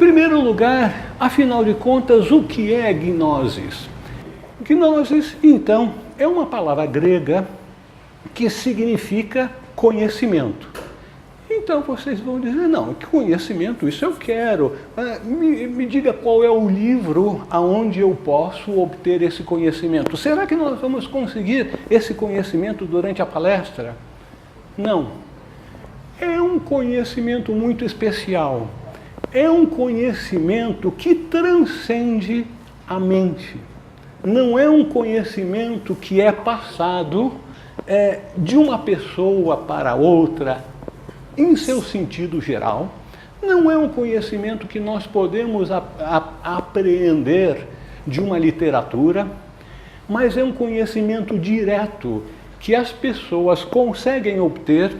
primeiro lugar, afinal de contas, o que é gnosis? Gnosis, então, é uma palavra grega que significa conhecimento. Então vocês vão dizer, não, que conhecimento, isso eu quero. Me diga qual é o livro aonde eu posso obter esse conhecimento. Será que nós vamos conseguir esse conhecimento durante a palestra? Não. É um conhecimento muito especial. É um conhecimento que transcende a mente. Não é um conhecimento que é passado de uma pessoa para outra, em seu sentido geral. Não é um conhecimento que nós podemos apreender de uma literatura, mas é um conhecimento direto que as pessoas conseguem obter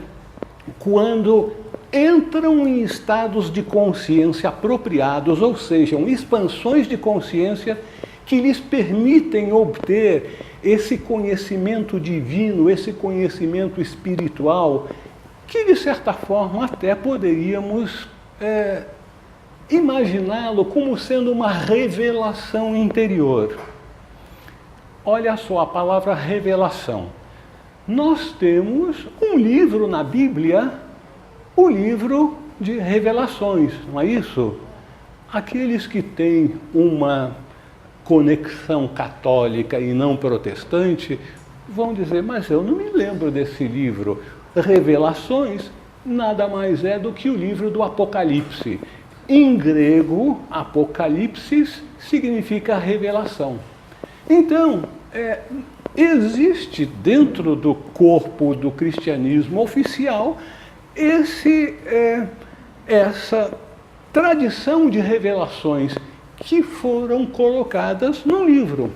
quando entram em estados de consciência apropriados, ou seja, expansões de consciência que lhes permitem obter esse conhecimento divino, esse conhecimento espiritual, que de certa forma até poderíamos imaginá-lo como sendo uma revelação interior. Olha só a palavra revelação. Nós temos um livro na Bíblia, o livro de Revelações, não é isso? Aqueles que têm uma conexão católica e não protestante vão dizer, mas eu não me lembro desse livro. Revelações nada mais é do que o livro do Apocalipse. Em grego, Apocalipsis significa revelação. Então, existe dentro do corpo do cristianismo oficial essa tradição de revelações que foram colocadas no livro.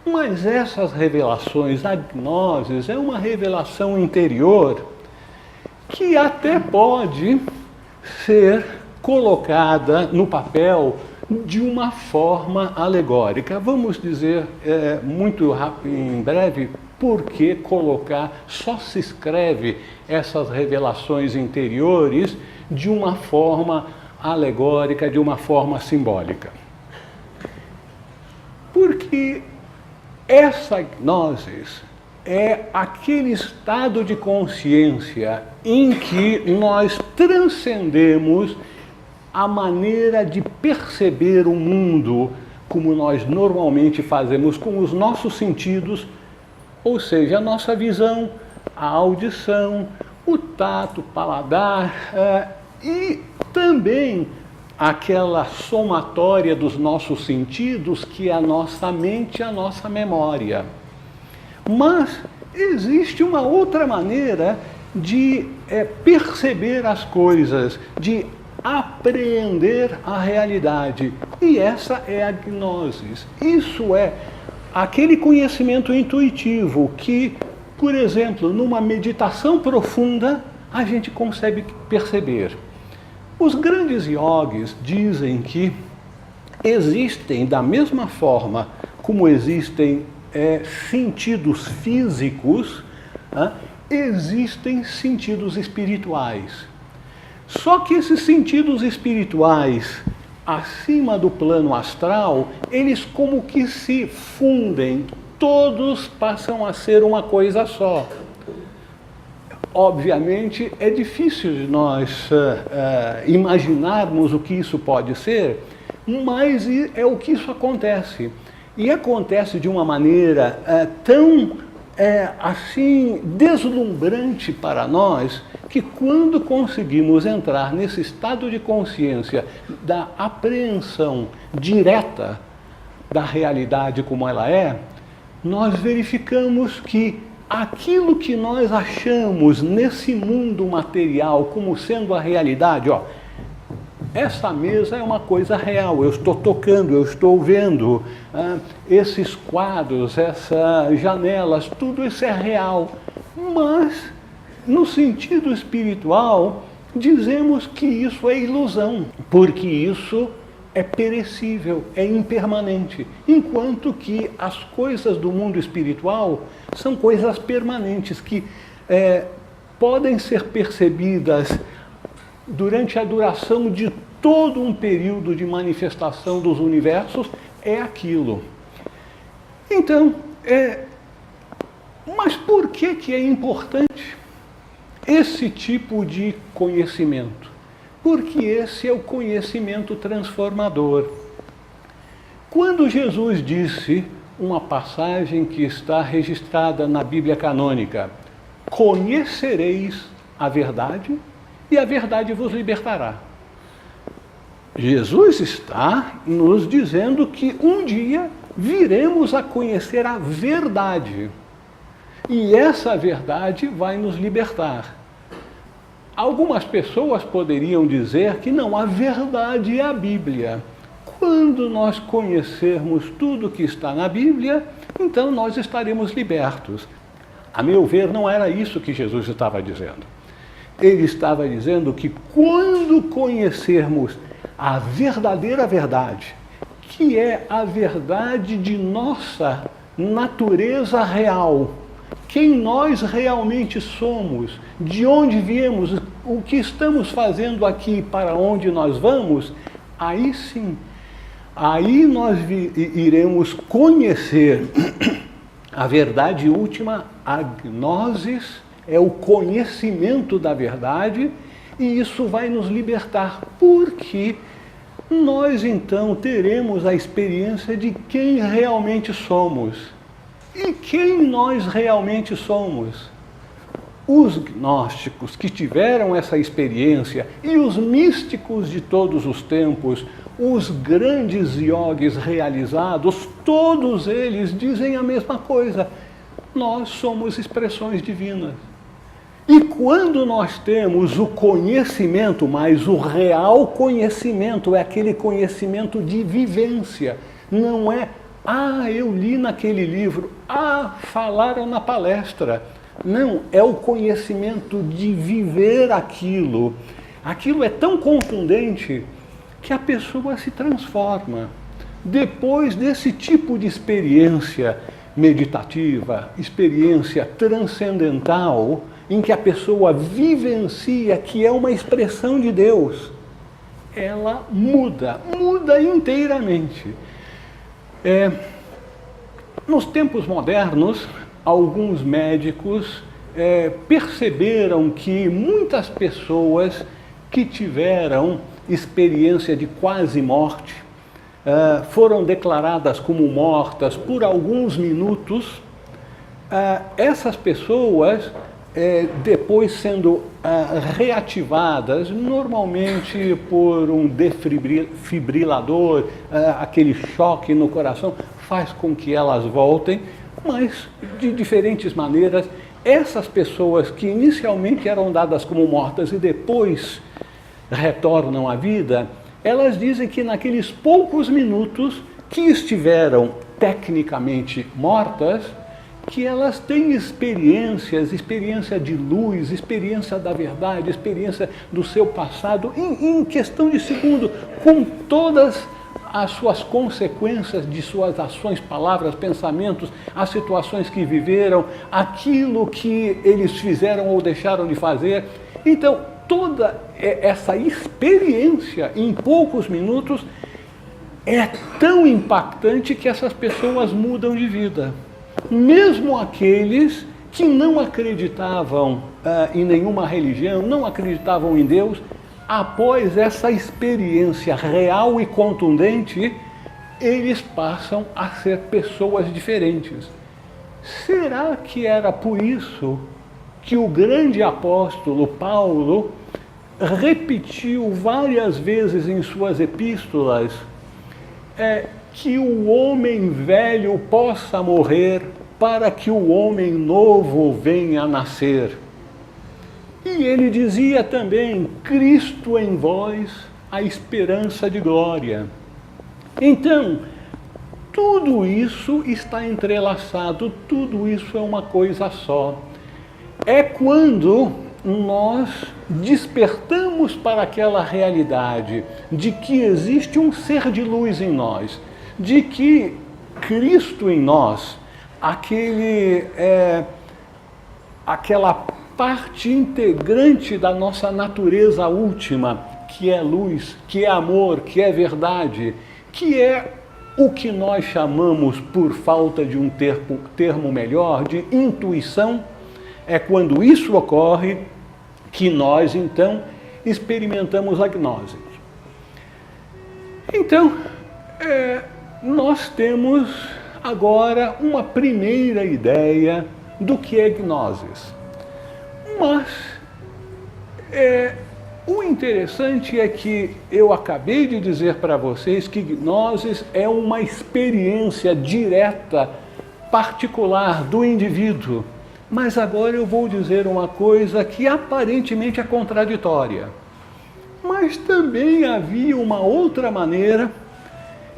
Mas essas revelações, a gnosis, é uma revelação interior que até pode ser colocada no papel de uma forma alegórica. Vamos dizer muito rápido, em breve, por que colocar, só se escreve essas revelações interiores de uma forma alegórica, de uma forma simbólica. Porque essa gnosis é aquele estado de consciência em que nós transcendemos a maneira de perceber o mundo como nós normalmente fazemos com os nossos sentidos, ou seja, a nossa visão, a audição, o tato, o paladar e também aquela somatória dos nossos sentidos que é a nossa mente e a nossa memória. Mas existe uma outra maneira de perceber as coisas, de apreender a realidade. E essa é a gnosis. Isso é aquele conhecimento intuitivo que, por exemplo, numa meditação profunda, a gente consegue perceber. Os grandes yogis dizem que existem, da mesma forma como existem sentidos físicos, existem sentidos espirituais. Só que esses sentidos espirituais, acima do plano astral, eles como que se fundem, todos passam a ser uma coisa só. Obviamente, é difícil de nós imaginarmos o que isso pode ser, mas é o que isso acontece. E acontece de uma maneira tão assim deslumbrante para nós, que quando conseguimos entrar nesse estado de consciência da apreensão direta da realidade como ela é, nós verificamos que aquilo que nós achamos nesse mundo material como sendo a realidade, essa mesa é uma coisa real, eu estou tocando, eu estou vendo, esses quadros, essas janelas, tudo isso é real. Mas, no sentido espiritual, dizemos que isso é ilusão, porque isso é perecível, é impermanente, enquanto que as coisas do mundo espiritual são coisas permanentes, que podem ser percebidas durante a duração de todo um período de manifestação dos universos, é aquilo. Então, mas por que é importante esse tipo de conhecimento? Porque esse é o conhecimento transformador. Quando Jesus disse, uma passagem que está registrada na Bíblia canônica, conhecereis a verdade e a verdade vos libertará. Jesus está nos dizendo que um dia viremos a conhecer a verdade. E essa verdade vai nos libertar. Algumas pessoas poderiam dizer que não, a verdade é a Bíblia. Quando nós conhecermos tudo que está na Bíblia, então nós estaremos libertos. A meu ver, não era isso que Jesus estava dizendo. Ele estava dizendo que quando conhecermos a verdadeira verdade, que é a verdade de nossa natureza real, quem nós realmente somos, de onde viemos, o que estamos fazendo aqui, para onde nós vamos, aí sim, aí nós iremos conhecer a verdade última. A gnosis é o conhecimento da verdade, e isso vai nos libertar, porque nós então teremos a experiência de quem realmente somos. E quem nós realmente somos? Os gnósticos que tiveram essa experiência e os místicos de todos os tempos, os grandes yogis realizados, todos eles dizem a mesma coisa. Nós somos expressões divinas. E quando nós temos o conhecimento, mas o real conhecimento é aquele conhecimento de vivência, não é eu li naquele livro, falaram na palestra. Não, é o conhecimento de viver aquilo. Aquilo é tão contundente que a pessoa se transforma. Depois desse tipo de experiência meditativa, experiência transcendental, em que a pessoa vivencia que é uma expressão de Deus, ela muda inteiramente. Nos tempos modernos, alguns médicos perceberam que muitas pessoas que tiveram experiência de quase morte foram declaradas como mortas por alguns minutos. Essas pessoas, depois sendo reativadas, normalmente por um desfibrilador, aquele choque no coração, faz com que elas voltem, mas de diferentes maneiras. Essas pessoas que inicialmente eram dadas como mortas e depois retornam à vida, elas dizem que naqueles poucos minutos que estiveram tecnicamente mortas, que elas têm experiência de luz, experiência da verdade, experiência do seu passado, em questão de segundo, com todas as suas consequências de suas ações, palavras, pensamentos, as situações que viveram, aquilo que eles fizeram ou deixaram de fazer. Então, toda essa experiência em poucos minutos é tão impactante que essas pessoas mudam de vida. Mesmo aqueles que não acreditavam em nenhuma religião, não acreditavam em Deus, após essa experiência real e contundente, eles passam a ser pessoas diferentes. Será que era por isso que o grande apóstolo Paulo repetiu várias vezes em suas epístolas que o homem velho possa morrer para que o homem novo venha a nascer? E ele dizia também, Cristo em vós, a esperança de glória. Então, tudo isso está entrelaçado, tudo isso é uma coisa só. É quando nós despertamos para aquela realidade de que existe um ser de luz em nós, de que Cristo em nós, aquela parte integrante da nossa natureza última, que é luz, que é amor, que é verdade, que é o que nós chamamos, por falta de um termo melhor, de intuição. É quando isso ocorre que nós, então, experimentamos a gnose. Então, nós temos agora uma primeira ideia do que é gnoses. Mas o interessante é que eu acabei de dizer para vocês que gnoses é uma experiência direta, particular do indivíduo. Mas agora eu vou dizer uma coisa que aparentemente é contraditória. Mas também havia uma outra maneira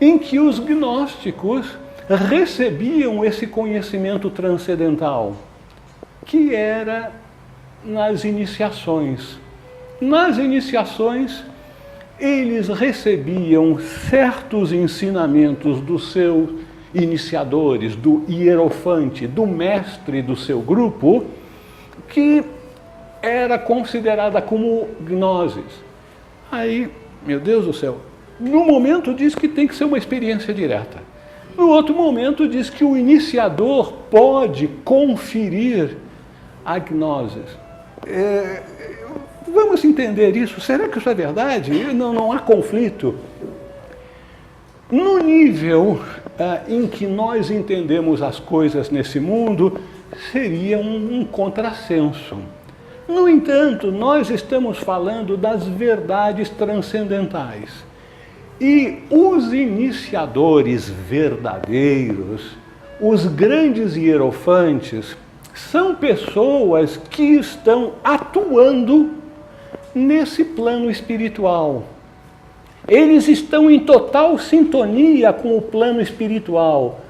em que os gnósticos recebiam esse conhecimento transcendental, que era nas iniciações. Nas iniciações, eles recebiam certos ensinamentos dos seus iniciadores, do hierofante, do mestre do seu grupo, que era considerada como gnosis. Aí, meu Deus do céu, no momento diz que tem que ser uma experiência direta. No outro momento diz que o iniciador pode conferir a gnosis. Vamos entender isso. Será que isso é verdade? Não há conflito. No nível em que nós entendemos as coisas nesse mundo, seria um contrassenso. No entanto, nós estamos falando das verdades transcendentais. E os iniciadores verdadeiros, os grandes hierofantes, são pessoas que estão atuando nesse plano espiritual. Eles estão em total sintonia com o plano espiritual.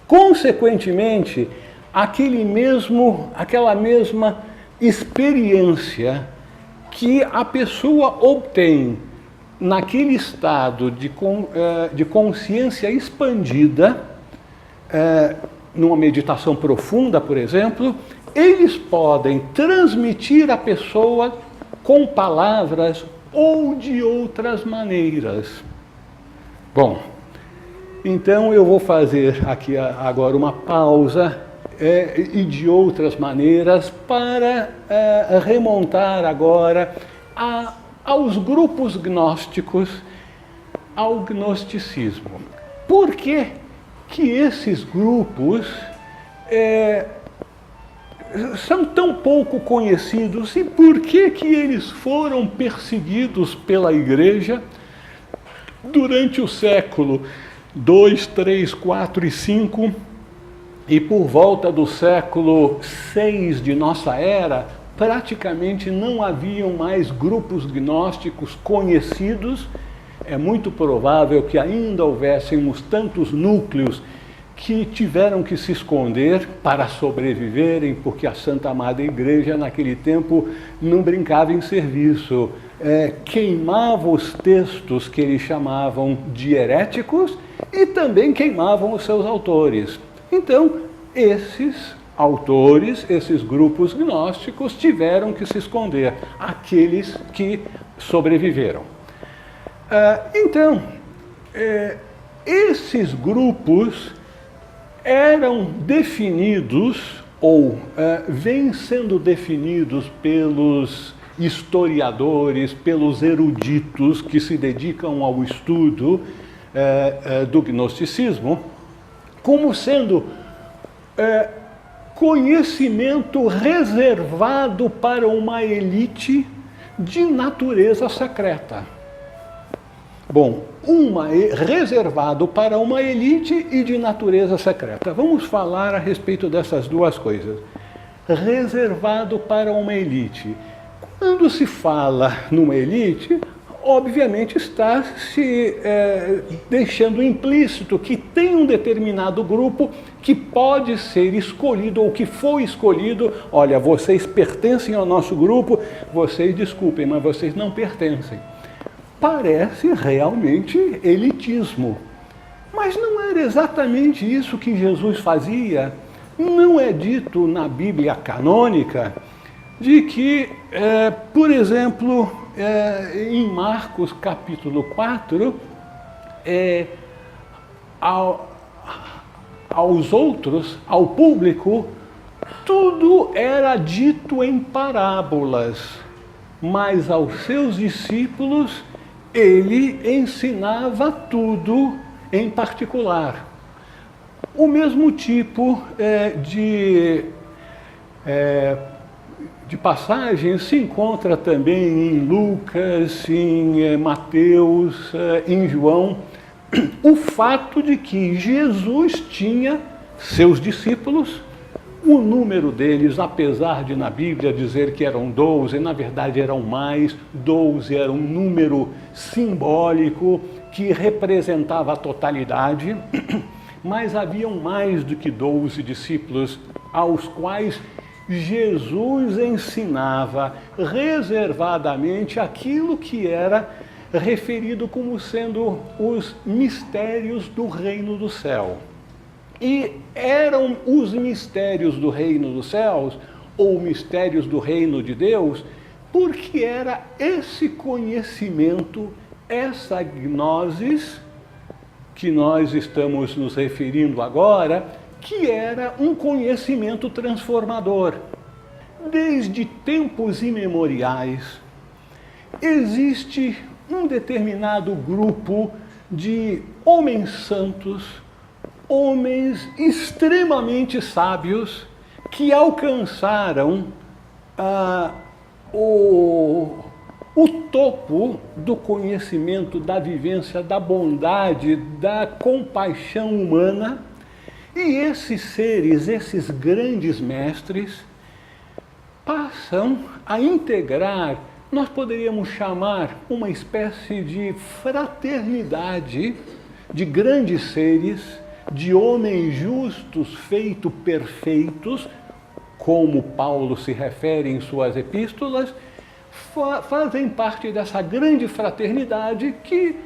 Consequentemente, aquela mesma experiência que a pessoa obtém naquele estado de consciência expandida, numa meditação profunda, por exemplo, eles podem transmitir à pessoa com palavras ou de outras maneiras. Bom, então eu vou fazer aqui agora uma pausa e de outras maneiras para remontar agora aos grupos gnósticos, ao gnosticismo. Por que esses grupos são tão pouco conhecidos e por que eles foram perseguidos pela Igreja durante o século 2, 3, 4 e 5 e por volta do século 6 de nossa era, praticamente não haviam mais grupos gnósticos conhecidos. É muito provável que ainda houvessem uns tantos núcleos que tiveram que se esconder para sobreviverem, porque a Santa Amada Igreja, naquele tempo, não brincava em serviço. Queimava os textos que eles chamavam de heréticos e também queimavam os seus autores. Então, esses autores, esses grupos gnósticos, tiveram que se esconder, aqueles que sobreviveram. Então, esses grupos eram definidos, ou vêm sendo definidos pelos historiadores, pelos eruditos que se dedicam ao estudo do gnosticismo, como sendo conhecimento reservado para uma elite de natureza secreta. Bom, reservado para uma elite e de natureza secreta. Vamos falar a respeito dessas duas coisas. Reservado para uma elite. Quando se fala numa elite, obviamente está se deixando implícito que tem um determinado grupo que pode ser escolhido ou que foi escolhido. Olha, vocês pertencem ao nosso grupo, vocês desculpem, mas vocês não pertencem. Parece realmente elitismo. Mas não era exatamente isso que Jesus fazia. Não é dito na Bíblia canônica de que, por exemplo, em Marcos capítulo 4, aos outros, ao público, tudo era dito em parábolas, mas aos seus discípulos ele ensinava tudo em particular. O mesmo tipo de passagens se encontra também em Lucas, em Mateus, em João. O fato de que Jesus tinha seus discípulos, o número deles, apesar de na Bíblia dizer que eram 12, na verdade eram mais. 12 era um número simbólico que representava a totalidade, mas haviam mais do que 12 discípulos aos quais Jesus ensinava reservadamente aquilo que era referido como sendo os mistérios do reino do céu. E eram os mistérios do reino dos céus, ou mistérios do reino de Deus, porque era esse conhecimento, essa gnosis, que nós estamos nos referindo agora, que era um conhecimento transformador. Desde tempos imemoriais, existe um determinado grupo de homens santos, homens extremamente sábios, que alcançaram o topo do conhecimento, da vivência, da bondade, da compaixão humana. E esses seres, esses grandes mestres, passam a integrar, nós poderíamos chamar uma espécie de fraternidade de grandes seres, de homens justos, feitos perfeitos, como Paulo se refere em suas epístolas, fazem parte dessa grande fraternidade que,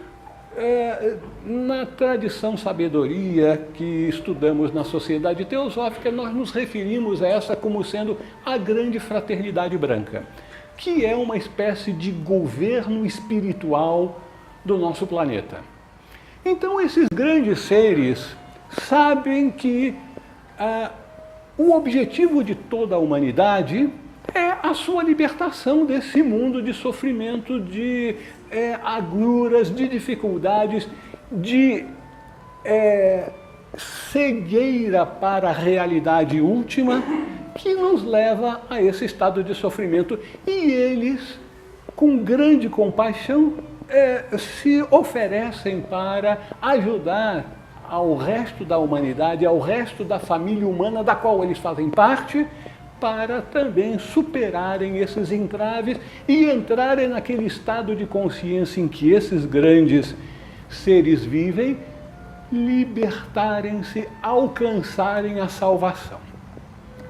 na tradição sabedoria que estudamos na sociedade teosófica, nós nos referimos a essa como sendo a grande fraternidade branca, que é uma espécie de governo espiritual do nosso planeta. Então, esses grandes seres sabem que o objetivo de toda a humanidade é a sua libertação desse mundo de sofrimento, de agruras, de dificuldades, de cegueira para a realidade última que nos leva a esse estado de sofrimento. E eles, com grande compaixão, se oferecem para ajudar ao resto da humanidade, ao resto da família humana da qual eles fazem parte, para também superarem esses entraves e entrarem naquele estado de consciência em que esses grandes seres vivem, libertarem-se, alcançarem a salvação.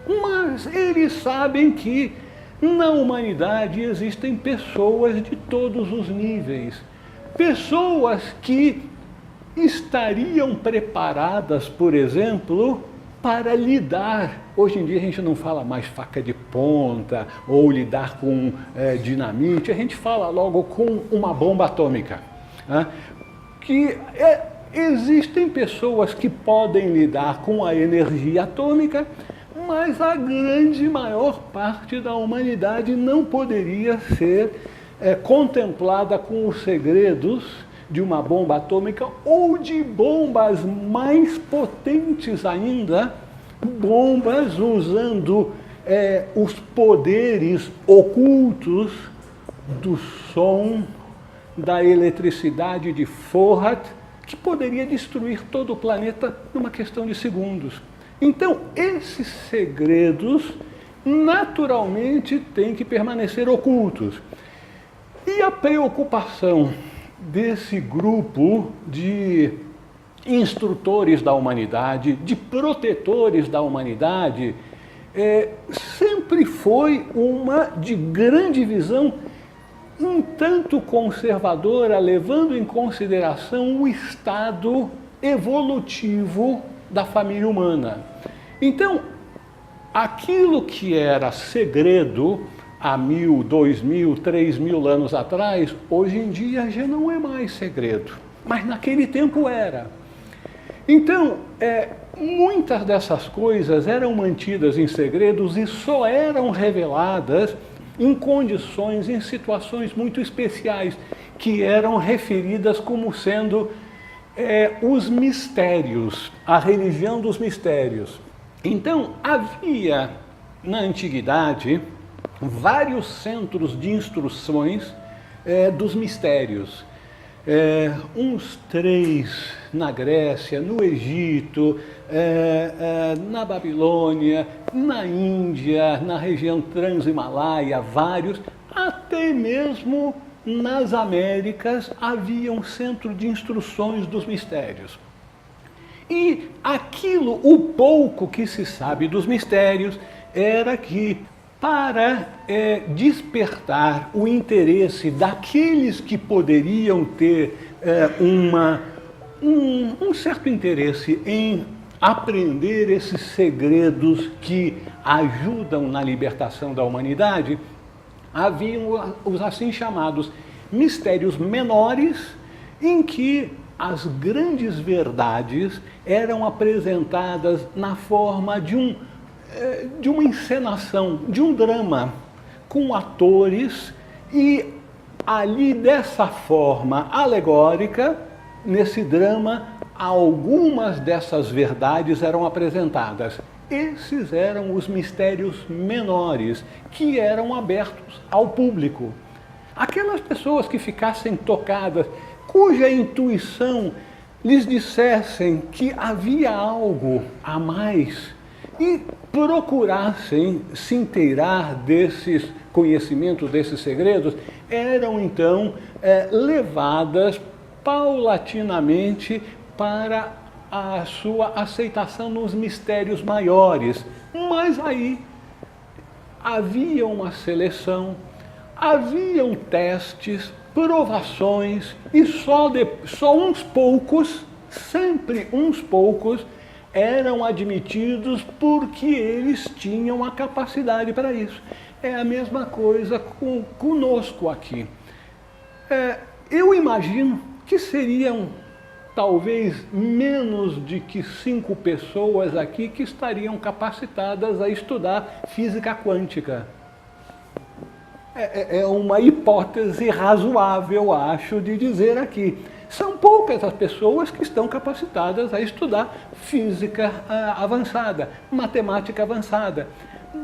Mas eles sabem que na humanidade existem pessoas de todos os níveis, pessoas que estariam preparadas, por exemplo, para lidar. Hoje em dia a gente não fala mais faca de ponta ou lidar com dinamite, a gente fala logo com uma bomba atômica. Existem pessoas que podem lidar com a energia atômica, mas a grande maior parte da humanidade não poderia ser contemplada com os segredos de uma bomba atômica ou de bombas mais potentes ainda, bombas usando os poderes ocultos do som, da eletricidade de Foucault, que poderia destruir todo o planeta numa questão de segundos. Então, esses segredos naturalmente têm que permanecer ocultos. E a preocupação desse grupo de instrutores da humanidade, de protetores da humanidade, sempre foi uma de grande visão, um tanto conservadora, levando em consideração o estado evolutivo da família humana. Então, aquilo que era segredo, há 1000, 2000, 3000 anos atrás, hoje em dia já não é mais segredo, mas naquele tempo era. Então, muitas dessas coisas eram mantidas em segredos e só eram reveladas em condições, em situações muito especiais, que eram referidas como sendo os mistérios, a religião dos mistérios. Então, havia na antiguidade vários centros de instruções dos mistérios. Uns 3 na Grécia, no Egito, na Babilônia, na Índia, na região Transhimalaia, vários, até mesmo nas Américas havia um centro de instruções dos mistérios. E aquilo, o pouco que se sabe dos mistérios, era que para despertar o interesse daqueles que poderiam ter um certo interesse em aprender esses segredos que ajudam na libertação da humanidade, haviam os assim chamados mistérios menores, em que as grandes verdades eram apresentadas na forma de uma encenação, de um drama, com atores, e ali dessa forma alegórica, nesse drama, algumas dessas verdades eram apresentadas. Esses eram os mistérios menores, que eram abertos ao público. Aquelas pessoas que ficassem tocadas, cuja intuição lhes dissessem que havia algo a mais, e procurassem se inteirar desses conhecimentos, desses segredos, eram então levadas paulatinamente para a sua aceitação nos mistérios maiores. Mas aí havia uma seleção, haviam testes, provações, e só uns poucos, sempre uns poucos, eram admitidos porque eles tinham a capacidade para isso. É a mesma coisa conosco aqui. Eu imagino que seriam talvez menos de que 5 pessoas aqui que estariam capacitadas a estudar física quântica. É uma hipótese razoável, acho, de dizer aqui. São poucas as pessoas que estão capacitadas a estudar física avançada, matemática avançada.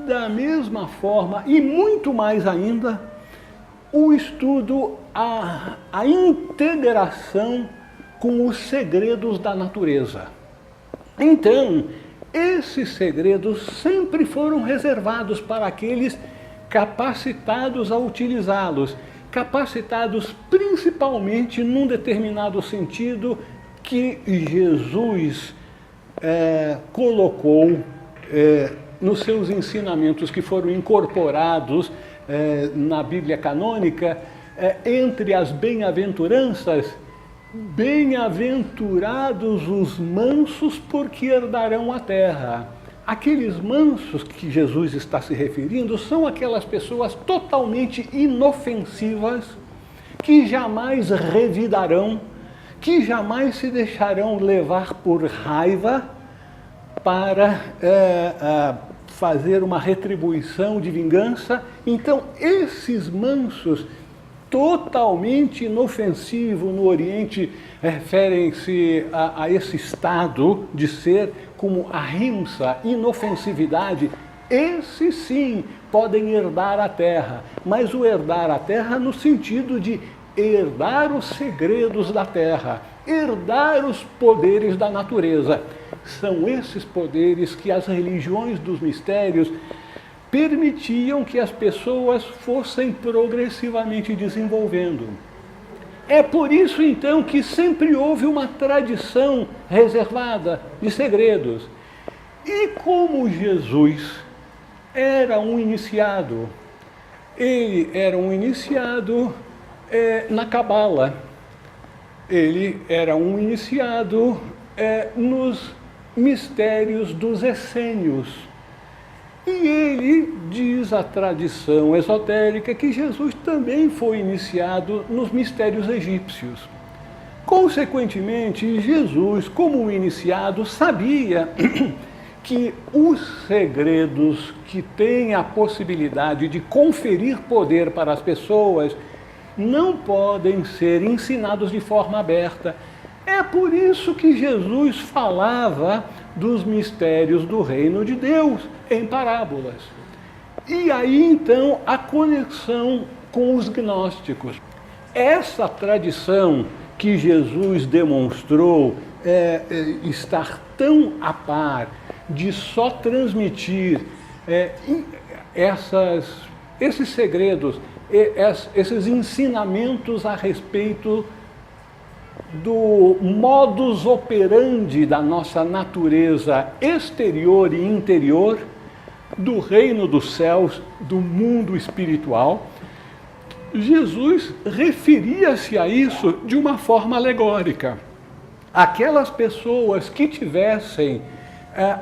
Da mesma forma, e muito mais ainda, o estudo, a integração com os segredos da natureza. Então, esses segredos sempre foram reservados para aqueles capacitados a utilizá-los, capacitados principalmente num determinado sentido que Jesus colocou nos seus ensinamentos, que foram incorporados na Bíblia canônica, entre as bem-aventuranças. Bem-aventurados os mansos, porque herdarão a terra. Aqueles mansos que Jesus está se referindo são aquelas pessoas totalmente inofensivas, que jamais revidarão, que jamais se deixarão levar por raiva para fazer uma retribuição de vingança. Então, esses mansos, totalmente inofensivo no Oriente, referem-se a esse estado de ser como a ahimsa, inofensividade. Esses sim podem herdar a terra, mas o herdar a terra no sentido de herdar os segredos da terra, herdar os poderes da natureza. São esses poderes que as religiões dos mistérios permitiam que as pessoas fossem progressivamente desenvolvendo. É por isso, então, que sempre houve uma tradição reservada de segredos. E como Jesus era um iniciado, ele era um iniciado na Cabala, ele era um iniciado nos mistérios dos essênios. E ele diz a tradição esotérica que Jesus também foi iniciado nos mistérios egípcios. Consequentemente, Jesus, como um iniciado, sabia que os segredos que têm a possibilidade de conferir poder para as pessoas não podem ser ensinados de forma aberta. É por isso que Jesus falava dos mistérios do reino de Deus em parábolas. E aí então a conexão com os gnósticos. Essa tradição que Jesus demonstrou estar tão a par de só transmitir esses segredos, esses ensinamentos a respeito do modus operandi da nossa natureza exterior e interior, do reino dos céus, do mundo espiritual, Jesus referia-se a isso de uma forma alegórica. Aquelas pessoas que tivessem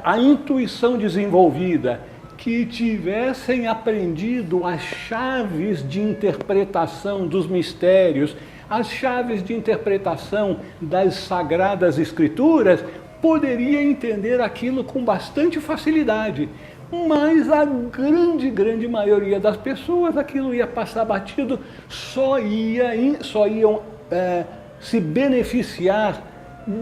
a intuição desenvolvida, que tivessem aprendido as chaves de interpretação dos mistérios, as chaves de interpretação das Sagradas Escrituras, poderia entender aquilo com bastante facilidade. Mas a grande maioria das pessoas, aquilo ia passar batido, só iam se beneficiar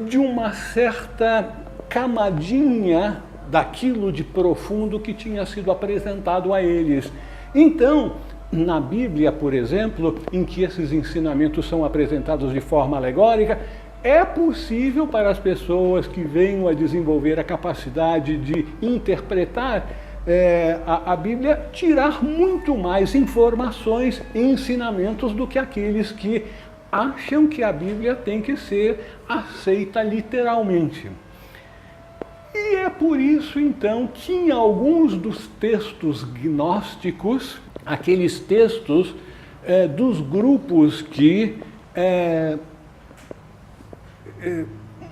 de uma certa camadinha daquilo de profundo que tinha sido apresentado a eles. Então, na Bíblia, por exemplo, em que esses ensinamentos são apresentados de forma alegórica, é possível para as pessoas que venham a desenvolver a capacidade de interpretar a Bíblia tirar muito mais informações e ensinamentos do que aqueles que acham que a Bíblia tem que ser aceita literalmente. E é por isso, então, que em alguns dos textos gnósticos, aqueles textos dos grupos que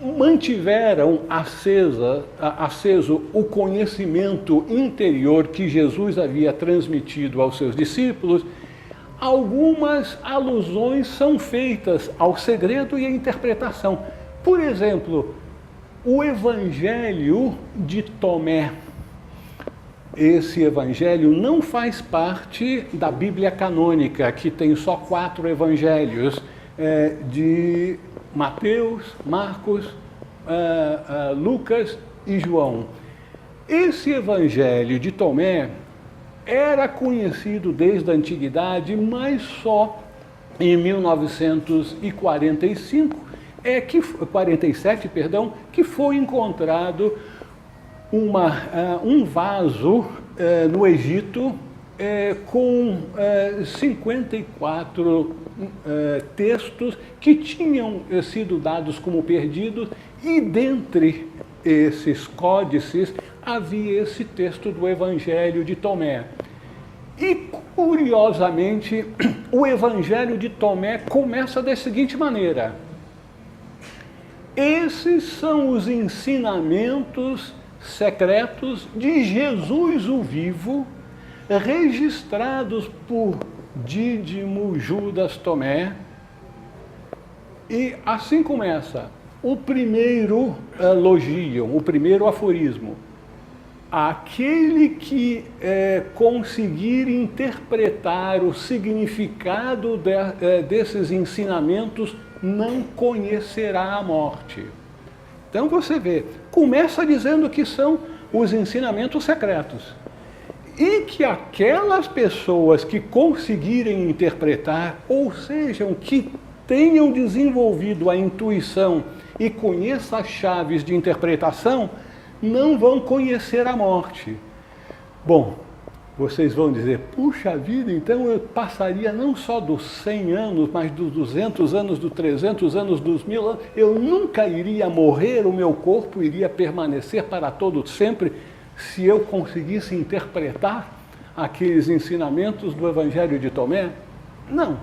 mantiveram aceso o conhecimento interior que Jesus havia transmitido aos seus discípulos, algumas alusões são feitas ao segredo e à interpretação. Por exemplo, o Evangelho de Tomé. Esse evangelho não faz parte da Bíblia canônica, que tem só 4 evangelhos, de Mateus, Marcos, Lucas e João. Esse evangelho de Tomé era conhecido desde a antiguidade, mas só em 1947, que foi encontrado um vaso no Egito com 54 textos que tinham sido dados como perdidos, e dentre esses códices havia esse texto do Evangelho de Tomé. E, curiosamente, o Evangelho de Tomé começa da seguinte maneira: esses são os ensinamentos secretos de Jesus o vivo, registrados por Dídimo Judas Tomé. E assim começa o primeiro logion, o primeiro aforismo. Aquele que conseguir interpretar o significado desses ensinamentos não conhecerá a morte. Então você vê, começa dizendo que são os ensinamentos secretos. E que aquelas pessoas que conseguirem interpretar, ou sejam, que tenham desenvolvido a intuição e conheçam as chaves de interpretação, não vão conhecer a morte. Bom, vocês vão dizer, puxa vida, então eu passaria não só dos 100 anos, mas dos 200 anos, dos 300 anos, dos 1000 anos, eu nunca iria morrer, o meu corpo iria permanecer para todo sempre, se eu conseguisse interpretar aqueles ensinamentos do Evangelho de Tomé? Não.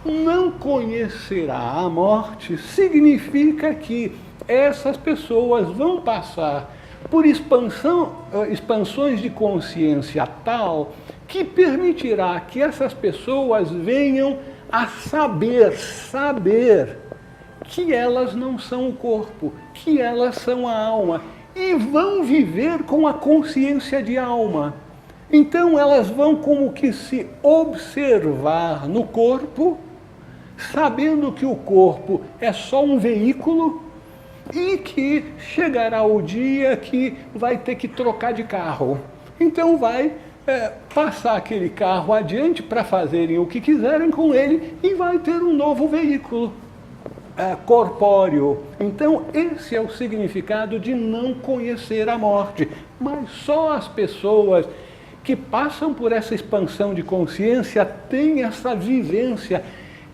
Não conhecerá a morte significa que essas pessoas vão passar por expansões de consciência tal que permitirá que essas pessoas venham a saber que elas não são o corpo, que elas são a alma, e vão viver com a consciência de alma. Então elas vão como que se observar no corpo, sabendo que o corpo é só um veículo e que chegará o dia que vai ter que trocar de carro. Então vai passar aquele carro adiante para fazerem o que quiserem com ele e vai ter um novo veículo corpóreo. Então esse é o significado de não conhecer a morte. Mas só as pessoas que passam por essa expansão de consciência têm essa vivência,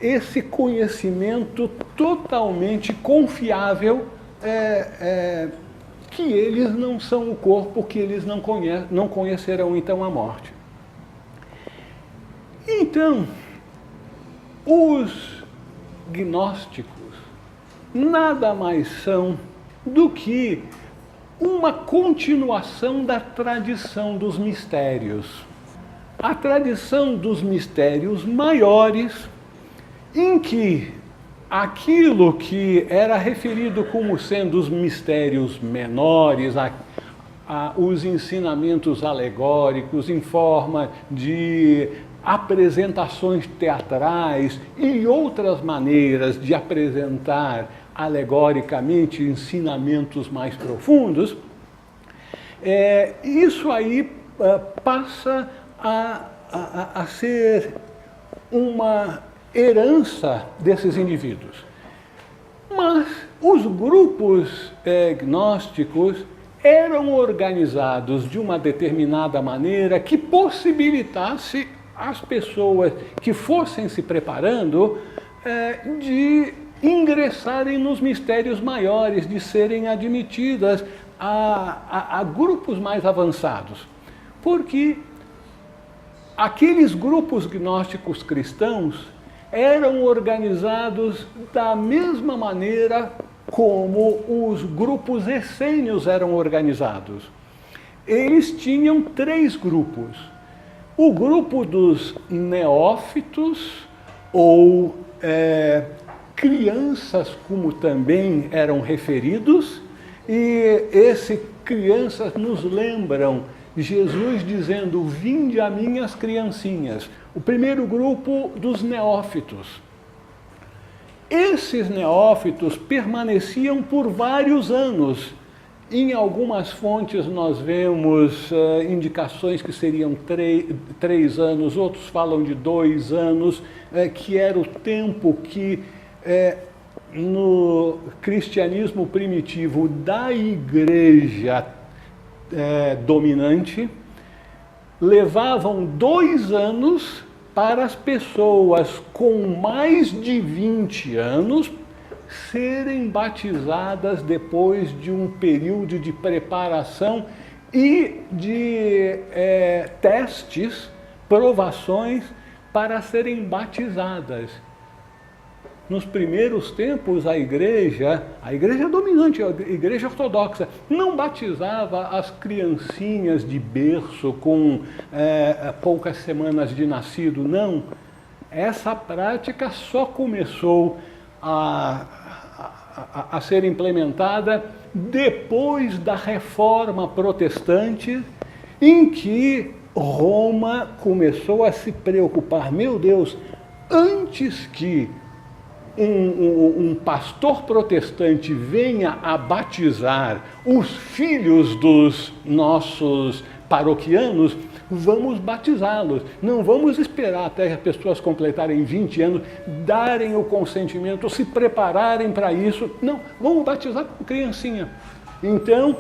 esse conhecimento totalmente confiável, que eles não são o corpo, que eles não conhecerão então a morte. Então, os gnósticos nada mais são do que uma continuação da tradição dos mistérios. A tradição dos mistérios maiores, em que aquilo que era referido como sendo os mistérios menores, os ensinamentos alegóricos em forma de apresentações teatrais e outras maneiras de apresentar alegoricamente ensinamentos mais profundos, isso aí passa a ser uma herança desses indivíduos. Mas os grupos gnósticos eram organizados de uma determinada maneira que possibilitasse as pessoas que fossem se preparando de ingressarem nos mistérios maiores, de serem admitidas a grupos mais avançados. Porque aqueles grupos gnósticos cristãos eram organizados da mesma maneira como os grupos essênios eram organizados. Eles tinham 3 grupos. O grupo dos neófitos, ou crianças, como também eram referidos, e esses crianças nos lembram Jesus dizendo: vinde a mim as criancinhas. O primeiro grupo dos neófitos. Esses neófitos permaneciam por vários anos. Em algumas fontes nós vemos indicações que seriam 3 anos, outros falam de 2 anos, que era o tempo que no cristianismo primitivo da igreja dominante, levavam 2 anos para as pessoas com mais de 20 anos serem batizadas depois de um período de preparação e de testes, provações para serem batizadas. Nos primeiros tempos, a igreja dominante, a igreja ortodoxa, não batizava as criancinhas de berço com poucas semanas de nascido, não. Essa prática só começou a ser implementada depois da Reforma Protestante, em que Roma começou a se preocupar. Meu Deus, antes que um pastor protestante venha a batizar os filhos dos nossos paroquianos, vamos batizá-los. Não vamos esperar até as pessoas completarem 20 anos, darem o consentimento, se prepararem para isso. Não, vamos batizar com criancinha. Então,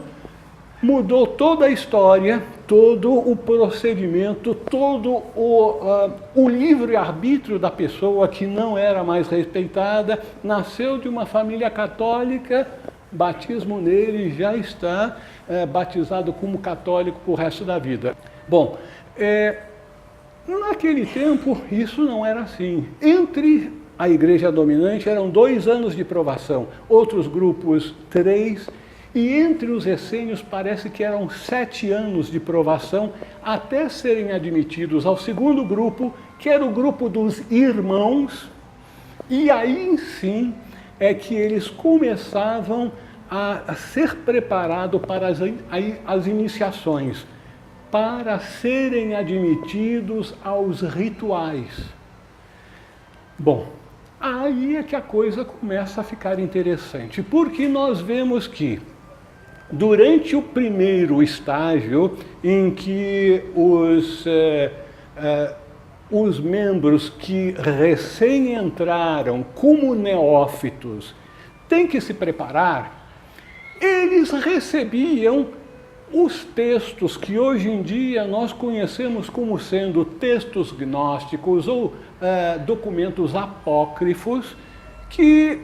mudou toda a história, todo o procedimento, todo o livre-arbítrio da pessoa, que não era mais respeitada. Nasceu de uma família católica, batismo nele, já está batizado como católico para o resto da vida. Bom, naquele tempo isso não era assim. Entre a igreja dominante eram 2 anos de provação, outros grupos 3, E entre os essênios parece que eram 7 anos de provação até serem admitidos ao segundo grupo, que era o grupo dos irmãos, e aí sim é que eles começavam a ser preparados para as iniciações, para serem admitidos aos rituais. Bom, aí é que a coisa começa a ficar interessante, porque nós vemos que durante o primeiro estágio, em que os membros que recém entraram como neófitos têm que se preparar, eles recebiam os textos que hoje em dia nós conhecemos como sendo textos gnósticos ou documentos apócrifos que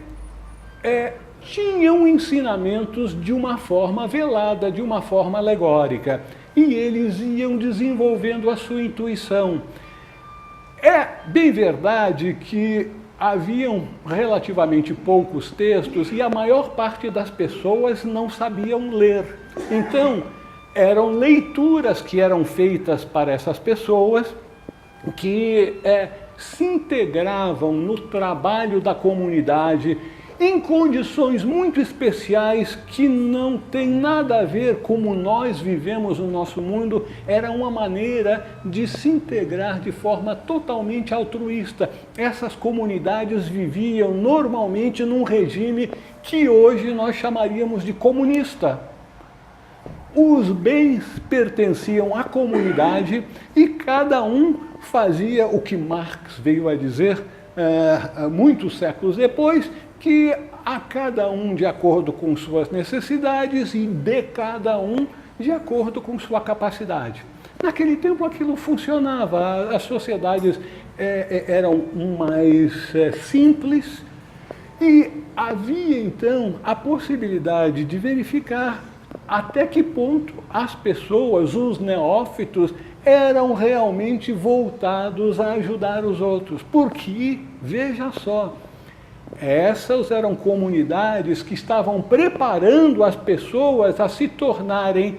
tinham ensinamentos de uma forma velada, de uma forma alegórica, e eles iam desenvolvendo a sua intuição. É bem verdade que haviam relativamente poucos textos e a maior parte das pessoas não sabiam ler. Então, eram leituras que eram feitas para essas pessoas que se integravam no trabalho da comunidade em condições muito especiais que não tem nada a ver como nós vivemos no nosso mundo. Era uma maneira de se integrar de forma totalmente altruísta. Essas comunidades viviam normalmente num regime que hoje nós chamaríamos de comunista. Os bens pertenciam à comunidade e cada um fazia o que Marx veio a dizer muitos séculos depois, que a cada um de acordo com suas necessidades e de cada um de acordo com sua capacidade. Naquele tempo aquilo funcionava, as sociedades eram mais simples e havia então a possibilidade de verificar até que ponto as pessoas, os neófitos, eram realmente voltados a ajudar os outros. Porque, veja só, essas eram comunidades que estavam preparando as pessoas a se tornarem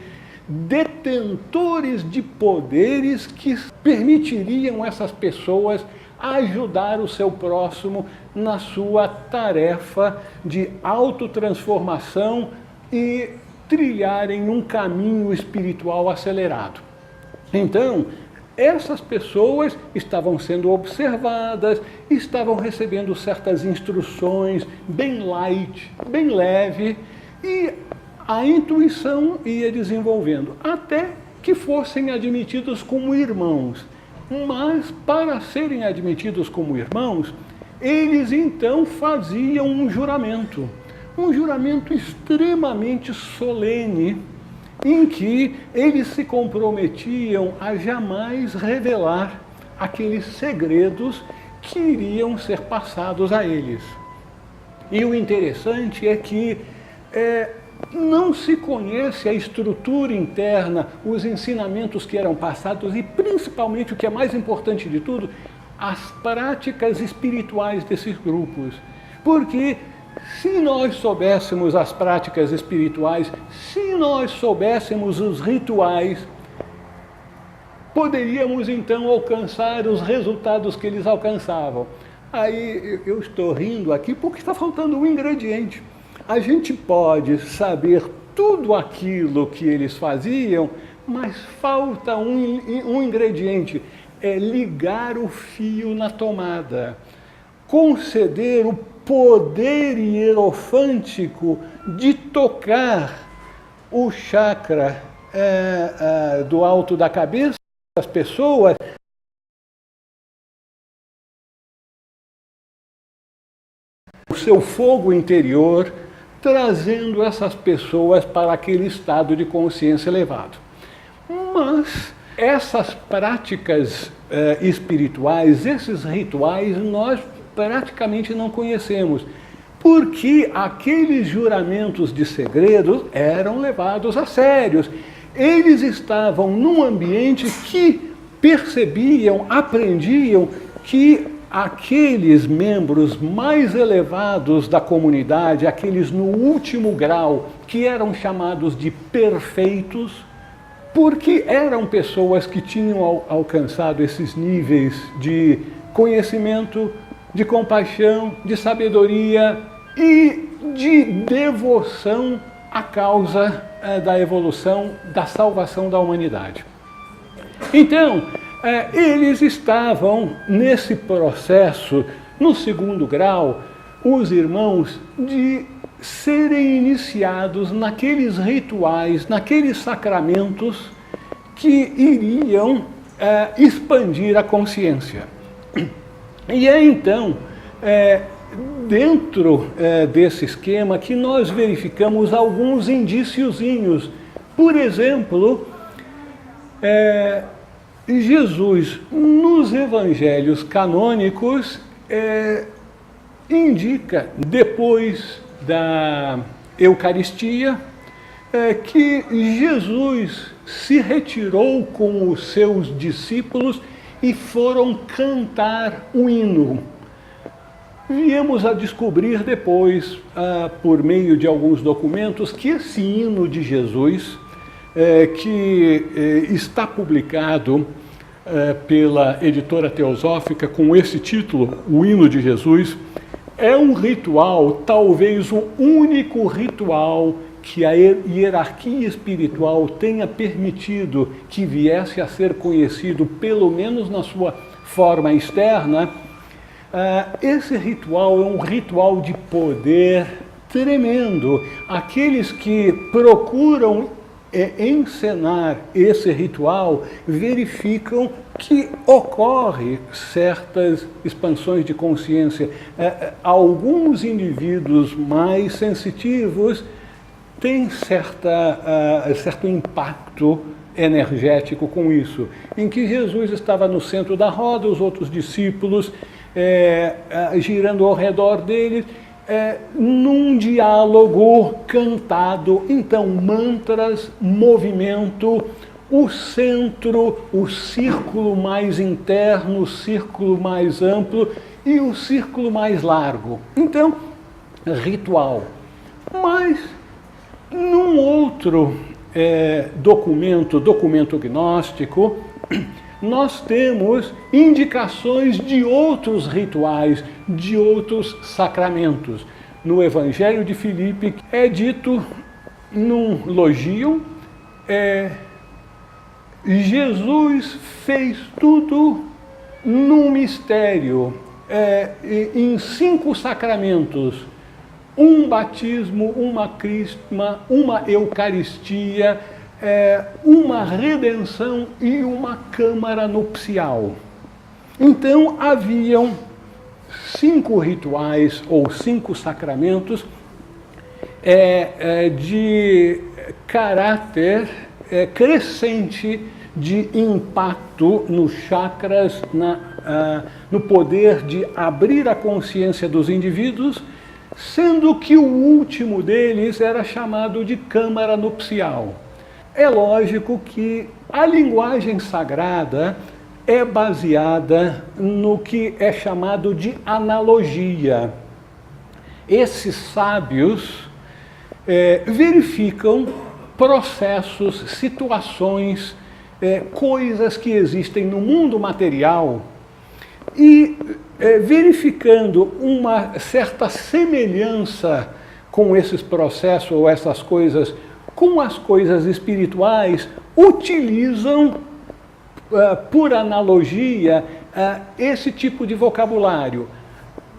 detentores de poderes que permitiriam essas pessoas ajudar o seu próximo na sua tarefa de autotransformação e trilharem um caminho espiritual acelerado. Então, essas pessoas estavam sendo observadas, estavam recebendo certas instruções bem light, bem leve, e a intuição ia desenvolvendo, até que fossem admitidos como irmãos. Mas, para serem admitidos como irmãos, eles então faziam um juramento extremamente solene, em que eles se comprometiam a jamais revelar aqueles segredos que iriam ser passados a eles. E o interessante é que não se conhece a estrutura interna, os ensinamentos que eram passados e, principalmente, o que é mais importante de tudo, as práticas espirituais desses grupos. Porque se nós soubéssemos as práticas espirituais, se nós soubéssemos os rituais, poderíamos então alcançar os resultados que eles alcançavam. Aí eu estou rindo aqui porque está faltando um ingrediente. A gente pode saber tudo aquilo que eles faziam, mas falta um ingrediente, é ligar o fio na tomada, conceder o poder hierofântico de tocar o chakra do alto da cabeça das pessoas, o seu fogo interior, trazendo essas pessoas para aquele estado de consciência elevado. Mas essas práticas espirituais, esses rituais, nós praticamente não conhecemos, porque aqueles juramentos de segredos eram levados a sérios. Eles estavam num ambiente que percebiam, aprendiam que aqueles membros mais elevados da comunidade, aqueles no último grau, que eram chamados de perfeitos, porque eram pessoas que tinham alcançado esses níveis de conhecimento, de compaixão, de sabedoria e de devoção à causa da evolução, da salvação da humanidade. Então, eles estavam nesse processo, no segundo grau, os irmãos, de serem iniciados naqueles rituais, naqueles sacramentos que iriam expandir a consciência. E é então, dentro desse esquema, que nós verificamos alguns indiciozinhos. Por exemplo, Jesus, nos evangelhos canônicos, indica, depois da Eucaristia, que Jesus se retirou com os seus discípulos e foram cantar o hino. Viemos a descobrir depois, por meio de alguns documentos, que esse hino de Jesus, que está publicado pela editora Teosófica com esse título, O Hino de Jesus, é um ritual, talvez o único ritual que a hierarquia espiritual tenha permitido que viesse a ser conhecido, pelo menos na sua forma externa. Esse ritual é um ritual de poder tremendo. Aqueles que procuram encenar esse ritual verificam que ocorre certas expansões de consciência. Alguns indivíduos mais sensitivos têm certo impacto energético com isso, em que Jesus estava no centro da roda, os outros discípulos girando ao redor dele, num diálogo cantado. Então, mantras, movimento, o centro, o círculo mais interno, o círculo mais amplo e o círculo mais largo. Então, ritual. Mas, num outro documento gnóstico, nós temos indicações de outros rituais, de outros sacramentos. No Evangelho de Filipe é dito num logio, Jesus fez tudo num mistério, em 5 sacramentos: um batismo, uma crisma, uma eucaristia, uma redenção e uma câmara nupcial. Então haviam 5 rituais ou 5 sacramentos de caráter crescente, de impacto nos chakras, no poder de abrir a consciência dos indivíduos, sendo que o último deles era chamado de câmara nupcial. É lógico que a linguagem sagrada é baseada no que é chamado de analogia. Esses sábios verificam processos, situações, coisas que existem no mundo material e verificando uma certa semelhança com esses processos ou essas coisas com as coisas espirituais, utilizam, por analogia, esse tipo de vocabulário.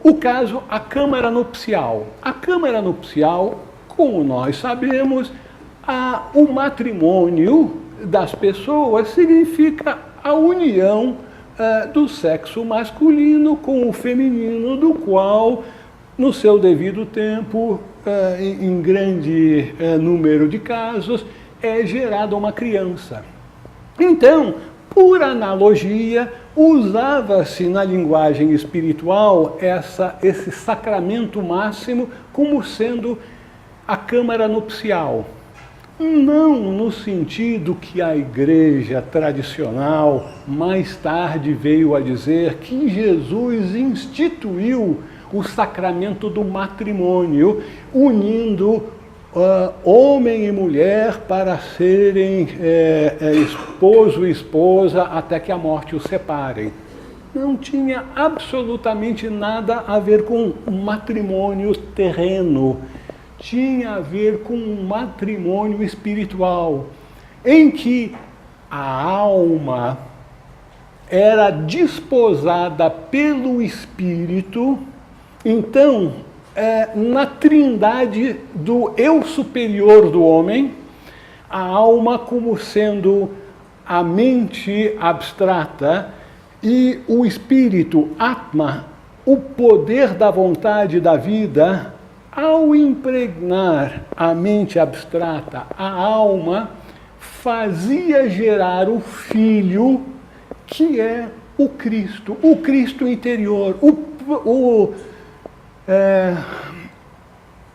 O caso, a câmara nupcial. A câmara nupcial, como nós sabemos, o matrimônio das pessoas significa a união do sexo masculino com o feminino, do qual, no seu devido tempo, em grande número de casos, é gerada uma criança. Então, por analogia, usava-se na linguagem espiritual esse sacramento máximo como sendo a câmara nupcial. não no sentido que a igreja tradicional mais tarde veio a dizer que Jesus instituiu o sacramento do matrimônio, unindo homem e mulher para serem esposo e esposa até que a morte os separem. Não tinha absolutamente nada a ver com matrimônio terreno. Tinha a ver com um matrimônio espiritual, em que a alma era desposada pelo Espírito. Então, na trindade do eu superior do homem, a alma como sendo a mente abstrata e o espírito, Atma, o poder da vontade da vida. Ao impregnar a mente abstrata, a alma fazia gerar o Filho, que é o Cristo interior,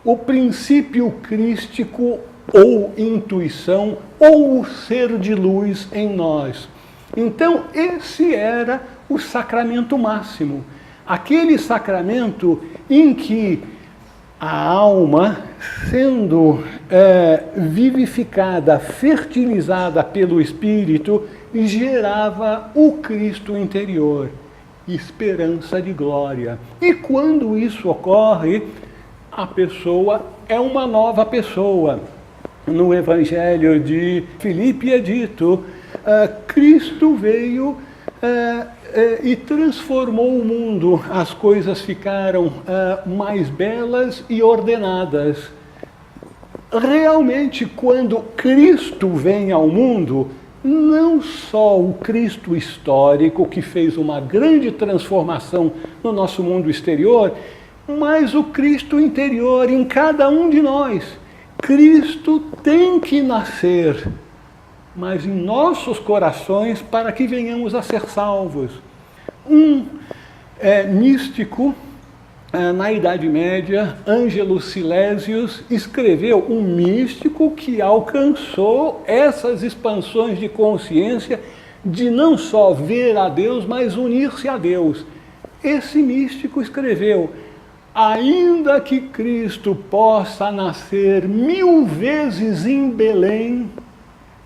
o princípio crístico ou intuição, ou o ser de luz em nós. Então, esse era o sacramento máximo, aquele sacramento em que a alma, sendo vivificada, fertilizada pelo Espírito, gerava o Cristo interior, esperança de glória. E quando isso ocorre, a pessoa é uma nova pessoa. No Evangelho de Filipe é dito, Cristo veio e transformou o mundo, as coisas ficaram mais belas e ordenadas. Realmente, quando Cristo vem ao mundo, não só o Cristo histórico, que fez uma grande transformação no nosso mundo exterior, mas o Cristo interior em cada um de nós. Cristo tem que nascer, mas em nossos corações, para que venhamos a ser salvos. Um místico, na Idade Média, Ângelo Silesius, escreveu um místico que alcançou essas expansões de consciência de não só ver a Deus, mas unir-se a Deus. Esse místico escreveu: ainda que Cristo possa nascer 1000 vezes em Belém,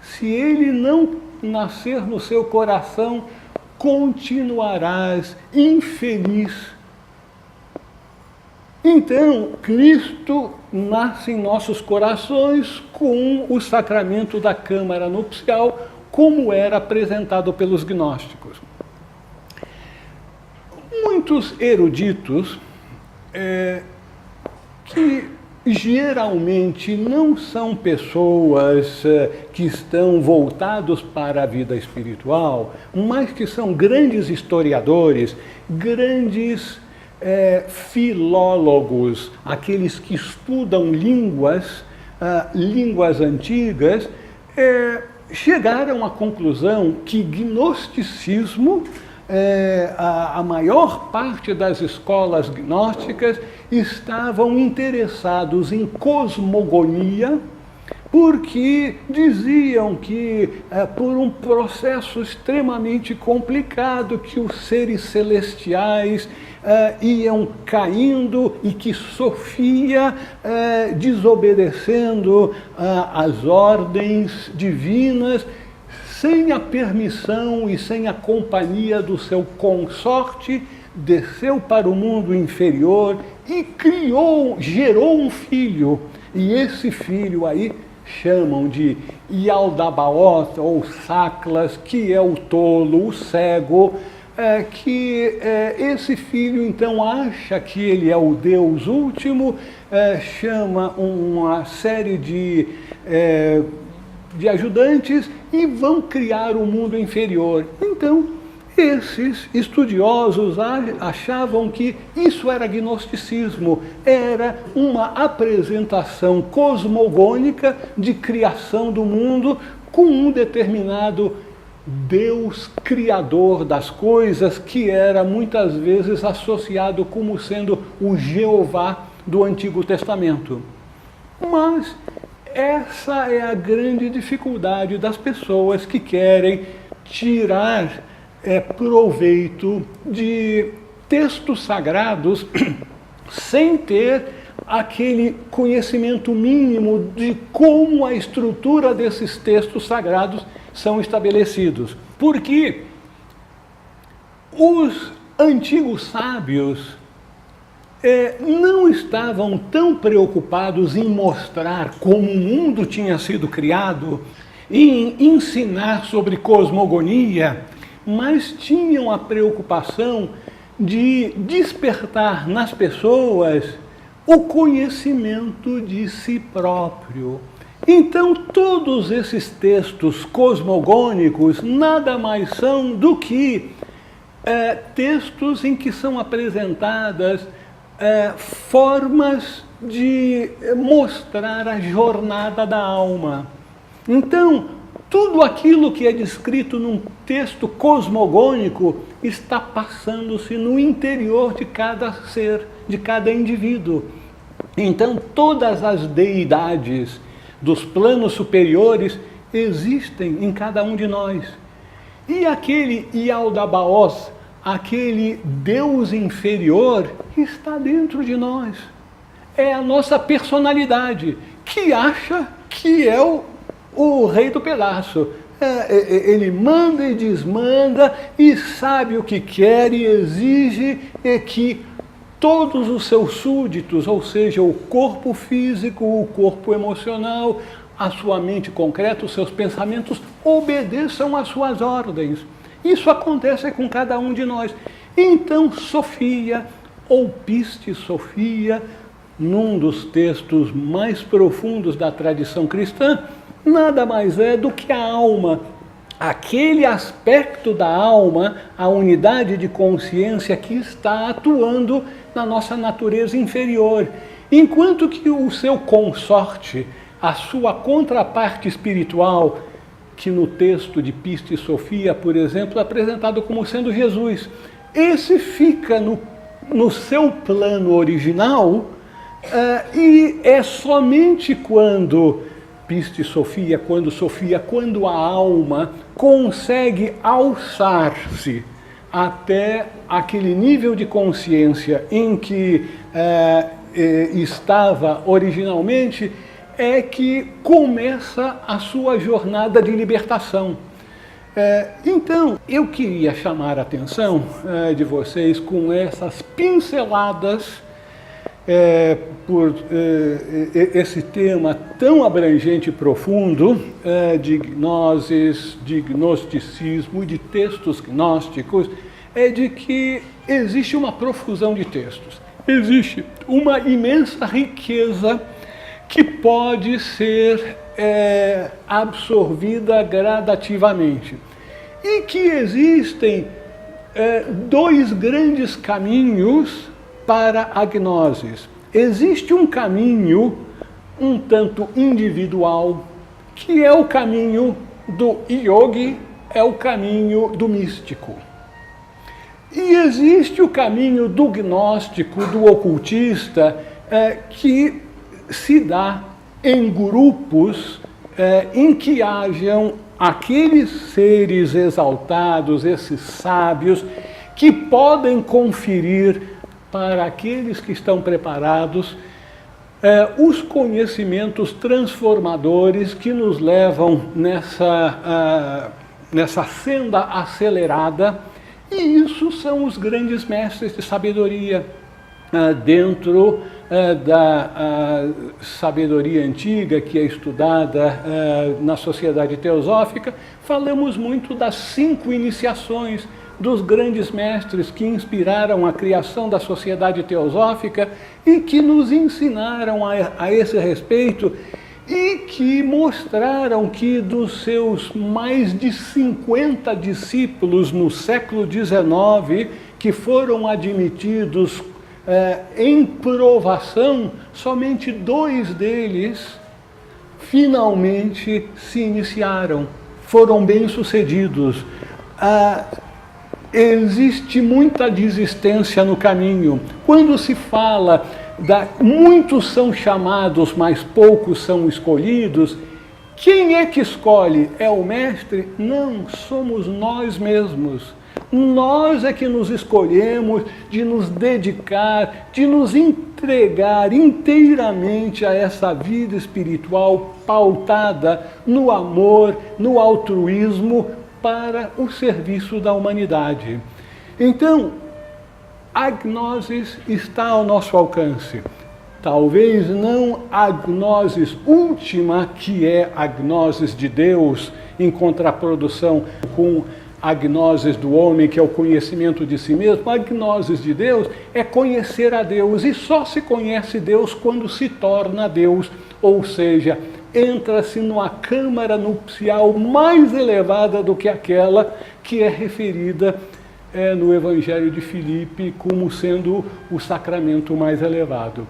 se ele não nascer no seu coração, continuarás infeliz. Então, Cristo nasce em nossos corações com o sacramento da câmara nupcial, como era apresentado pelos gnósticos. Muitos eruditos, que geralmente não são pessoas que estão voltados para a vida espiritual, mas que são grandes historiadores, grandes filólogos, aqueles que estudam línguas antigas, chegaram à conclusão que gnosticismo, a maior parte das escolas gnósticas estavam interessados em cosmogonia, porque diziam que, por um processo extremamente complicado, que os seres celestiais iam caindo e que Sofia, desobedecendo às ordens divinas, sem a permissão e sem a companhia do seu consorte, desceu para o mundo inferior e gerou um filho. E esse filho aí chamam de Yaldabaoth ou Saclas, que é o tolo, o cego, esse filho então acha que ele é o Deus último, chama uma série de ajudantes e vão criar um mundo inferior. Então, esses estudiosos achavam que isso era gnosticismo, era uma apresentação cosmogônica de criação do mundo com um determinado Deus criador das coisas, que era muitas vezes associado como sendo o Jeová do Antigo Testamento. Mas essa é a grande dificuldade das pessoas que querem tirar proveito de textos sagrados sem ter aquele conhecimento mínimo de como a estrutura desses textos sagrados são estabelecidos. Porque os antigos sábios não estavam tão preocupados em mostrar como o mundo tinha sido criado, em ensinar sobre cosmogonia, mas tinham a preocupação de despertar nas pessoas o conhecimento de si próprio. Então, todos esses textos cosmogônicos nada mais são do que textos em que são apresentadas formas de mostrar a jornada da alma. Então, tudo aquilo que é descrito num texto cosmogônico está passando-se no interior de cada ser, de cada indivíduo. Então, todas as deidades dos planos superiores existem em cada um de nós. E aquele Yaldabaoth, aquele Deus inferior, está dentro de nós. É a nossa personalidade, que acha que é o rei do pedaço. Ele manda e desmanda e sabe o que quer e exige que todos os seus súditos, ou seja, o corpo físico, o corpo emocional, a sua mente concreta, os seus pensamentos, obedeçam às suas ordens. Isso acontece com cada um de nós. Então, Sofia, ou Pistis Sophia, num dos textos mais profundos da tradição cristã, nada mais é do que a alma, aquele aspecto da alma, a unidade de consciência que está atuando na nossa natureza inferior, enquanto que o seu consorte, a sua contraparte espiritual, que no texto de Pistis Sophia, por exemplo, é apresentado como sendo Jesus, esse fica no seu plano original, e é somente quando Pistis Sophia, quando a alma consegue alçar-se até aquele nível de consciência em que estava originalmente, é que começa a sua jornada de libertação. Então, eu queria chamar a atenção de vocês com essas pinceladas por esse tema tão abrangente e profundo de gnoses, de gnosticismo e de textos gnósticos, de que existe uma profusão de textos, existe uma imensa riqueza que pode ser absorvida gradativamente. E que existem dois grandes caminhos para a gnosis. Existe um caminho um tanto individual, que é o caminho do yogi, é o caminho do místico. E existe o caminho do gnóstico, do ocultista, que se dá em grupos em que hajam aqueles seres exaltados, esses sábios, que podem conferir para aqueles que estão preparados os conhecimentos transformadores que nos levam nessa senda acelerada. E isso são os grandes mestres de sabedoria dentro da sabedoria antiga que é estudada na sociedade teosófica. Falamos muito das 5 iniciações dos grandes mestres que inspiraram a criação da sociedade teosófica e que nos ensinaram a esse respeito e que mostraram que dos seus mais de 50 discípulos no século XIX que foram admitidos em provação, somente 2 deles finalmente se iniciaram, foram bem-sucedidos. Existe muita desistência no caminho. Quando se fala muitos são chamados, mas poucos são escolhidos. Quem é que escolhe? É o mestre? Não, somos nós mesmos. Nós é que nos escolhemos de nos dedicar, de nos entregar inteiramente a essa vida espiritual pautada no amor, no altruísmo para o serviço da humanidade. Então, a gnosis está ao nosso alcance. Talvez não a gnosis última, que é a gnosis de Deus, em contraprodução com a gnosis do homem, que é o conhecimento de si mesmo. A gnosis de Deus é conhecer a Deus, e só se conhece Deus quando se torna Deus, ou seja, entra-se numa câmara nupcial mais elevada do que aquela que é referida no Evangelho de Filipe como sendo o sacramento mais elevado.